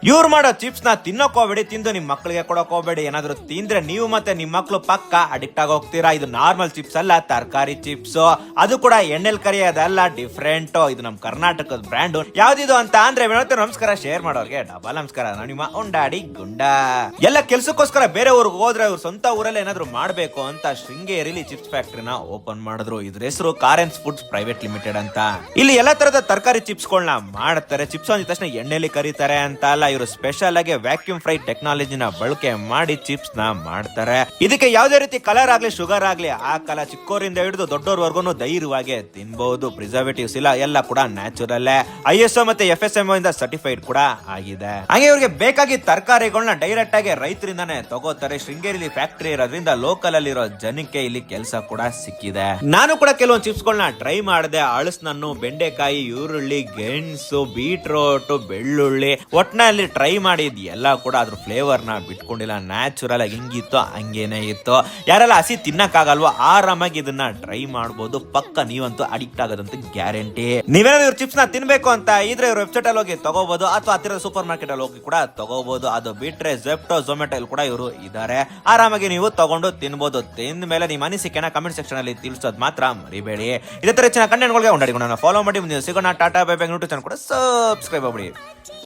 ಇವ್ರು ಮಾಡೋ ಚಿಪ್ಸ್ ನ ತಿನ್ನೋಕ್ ಹೋಗ್ಬೇಡಿ, ತಿಂದು ನಿಮ್ ಮಕ್ಳಿಗೆ ಕೊಡೋಕ್ ಹೋಗ್ಬೇಡಿ. ಏನಾದ್ರು ತಿಂದ್ರೆ ನೀವು ಮತ್ತೆ ನಿಮ್ ಮಕ್ಳು ಪಕ್ಕ ಅಡಿಕ್ಟ್ ಆಗಿ ಹೋಗ್ತೀರಾ. ಇದು ನಾರ್ಮಲ್ ಚಿಪ್ಸ್ ಅಲ್ಲ, ತರಕಾರಿ ಚಿಪ್ಸ್. ಅದು ಕೂಡ ಎಣ್ಣೆಲ್ ಕರಿಯೋದಲ್ಲ, ಡಿಫ್ರೆಂಟ್. ಇದು ನಮ್ ಕರ್ನಾಟಕದ ಬ್ರ್ಯಾಂಡ್. ಯಾವ್ದಿದು ಅಂತ ಅಂದ್ರೆ ನಮಸ್ಕಾರ, ಶೇರ್ ಮಾಡೋರ್ಗೆ ಡಬಲ್ ನಮಸ್ಕಾರ. ನಾನು ನಿಮ್ಮ ಉಂಡಾಡಿ ಗುಂಡ. ಎಲ್ಲ ಕೆಲ್ಸಕ್ಕೋಸ್ಕರ ಬೇರೆ ಊರಿಗೆ ಹೋದ್ರೆ ಅವ್ರ ಸ್ವಂತ ಊರಲ್ಲಿ ಏನಾದ್ರು ಮಾಡ್ಬೇಕು ಅಂತ ಶೃಂಗೇರಿಲಿ ಚಿಪ್ಸ್ ಫ್ಯಾಕ್ಟ್ರಿನ ಓಪನ್ ಮಾಡಿದ್ರು. ಇದ್ರ ಹೆಸರು ಕಾರೆನ್ಸ್ ಫುಡ್ಸ್ ಪ್ರೈವೇಟ್ ಲಿಮಿಟೆಡ್ ಅಂತ. ಇಲ್ಲಿ ಎಲ್ಲಾ ತರದ ತರಕಾರಿ ಚಿಪ್ಸ್ ಗಳನ್ನ ಮಾಡ್ತಾರೆ. ಚಿಪ್ಸ್ ಅಂದ ತಕ್ಷಣ ಎಣ್ಣೆಲಿ ಕರೀತಾರೆ ಅಂತ ಅಲ್ಲ, ಇವರು ಸ್ಪೆಷಲ್ ಆಗಿ ವ್ಯಾಕ್ಯೂಮ್ ಫ್ರೈ ಟೆಕ್ನಾಲಜಿನ ಬಳಕೆ ಮಾಡಿ ಚಿಪ್ಸ್ ನ ಮಾಡ್ತಾರೆ. ಇದಕ್ಕೆ ಯಾವುದೇ ರೀತಿ ಕಲರ್ ಆಗ್ಲಿ ಶುಗರ್ ಆಗ್ಲಿ ಹಾಕಲ್ಲ. ಚಿಕ್ಕೋರಿಂದ ಹಿಡಿದು ದೊಡ್ಡೋರ್ವರ್ಗು ಧೈರ್ಯವಾಗಿ ತಿನ್ಬಹುದು. ಪ್ರಿಸರ್ವೇಟಿವ್ಸ್ ಇಲ್ಲ, ಎಲ್ಲ ಕೂಡ ನ್ಯಾಚುರಲ್. ISO ಮತ್ತೆ FSMO ಇಂದ ಸರ್ಟಿಫೈಡ್ ಕೂಡ ಆಗಿದೆ. ಹಾಗೆ ಇವ್ರಿಗೆ ಬೇಕಾಗಿ ತರಕಾರಿಗಳನ್ನ ಡೈರೆಕ್ಟ್ ಆಗಿ ರೈತರಿಂದಾನೇ ತಗೋತಾರೆ. ಶೃಂಗೇರಿಲಿ ಫ್ಯಾಕ್ಟರಿ ಇರೋದ್ರಿಂದ ಲೋಕಲ್ ಅಲ್ಲಿ ಇರೋ ಜನಕ್ಕೆ ಇಲ್ಲಿ ಕೆಲಸ ಕೂಡ ಸಿಕ್ಕಿದೆ. ನಾನು ಕೂಡ ಕೆಲವೊಂದು ಚಿಪ್ಸ್ ಗಳನ್ನ ಟ್ರೈ ಮಾಡಿದೆ. ಅಳಸ್ನನ್ನು, ಬೆಂಡೆಕಾಯಿ, ಈರುಳ್ಳಿ, ಗೆಣಸು, ಬೀಟ್ರೋಟ್, ಬೆಳ್ಳುಳ್ಳಿ, ಒಟ್ನಲ್ಲಿ ಟ್ರೈ ಮಾಡಿದ್ ಎಲ್ಲ ಕೂಡ ಅದ್ರ ಫ್ಲೇವರ್ ನ ಬಿಟ್ಕೊಂಡಿಲ್ಲ. ನ್ಯಾಚುರಲ್ ಆಗಿ ಹಿಂಗಿತ್ತು ಹಂಗೇನೆ ಇತ್ತು. ಯಾರೆಲ್ಲ ಹಸಿ ತಿನ್ನಕ್ಕಾಗಲ್ವೋ ಆರಾಮಾಗಿ ಇದನ್ನ ಟ್ರೈ ಮಾಡಬಹುದು. ಪಕ್ಕ ನೀವಂತೂ ಅಡಿಕ್ಟ್ ಆಗೋದಂತ ಗ್ಯಾರಂಟಿ. ನೀವೇನಾದ್ರು ಇವ್ರ ಚಿಪ್ಸ್ ನ ತಿನ್ಬೇಕು ಅಂತ ಇದ್ರೆ ಇವ್ರ ವೆಬ್ಸೈಟ್ ಅಲ್ಲಿ ಹೋಗಿ ತಗೋಬಹುದು, ಅಥವಾ ಹತ್ತಿರದ ಸೂಪರ್ ಮಾರ್ಕೆಟ್ ಅಲ್ಲಿ ಹೋಗಿ ಕೂಡ ತಗೋಬಹುದು. ಅದು ಬಿಟ್ರೆ ಜೆಪ್ಟೋ, ಝೊಮ್ಯಾಟೊ ಕೂಡ ಇವರು ಇದ್ದಾರೆ. ಆರಾಮಾಗಿ ನೀವು ತಗೊಂಡು ತಿನ್ಬಹುದು. ತಿಂದ ಮೇಲೆ ನಿಮ್ಮ ಅನಿಸಿಕೆನ ಕಮೆಂಟ್ ಸೆಕ್ಷನ್ ಅಲ್ಲಿ ತಿಳಿಸೋದು ಮಾತ್ರ ಮರಿಬೇಡಿ. ಇದೇ ತರ ಹೆಚ್ಚಿನ ಕಂಟೆಂಟ್ ಗಳಿಗೆ ಫಾಲೋ ಮಾಡಿ. ಮುಂದೆ ಸಿಗೋಣ. Tata bye bye. YouTube channel ಕೂಡ ಸಬ್ಸ್ಕ್ರೈಬ್ ಮಾಡಿ.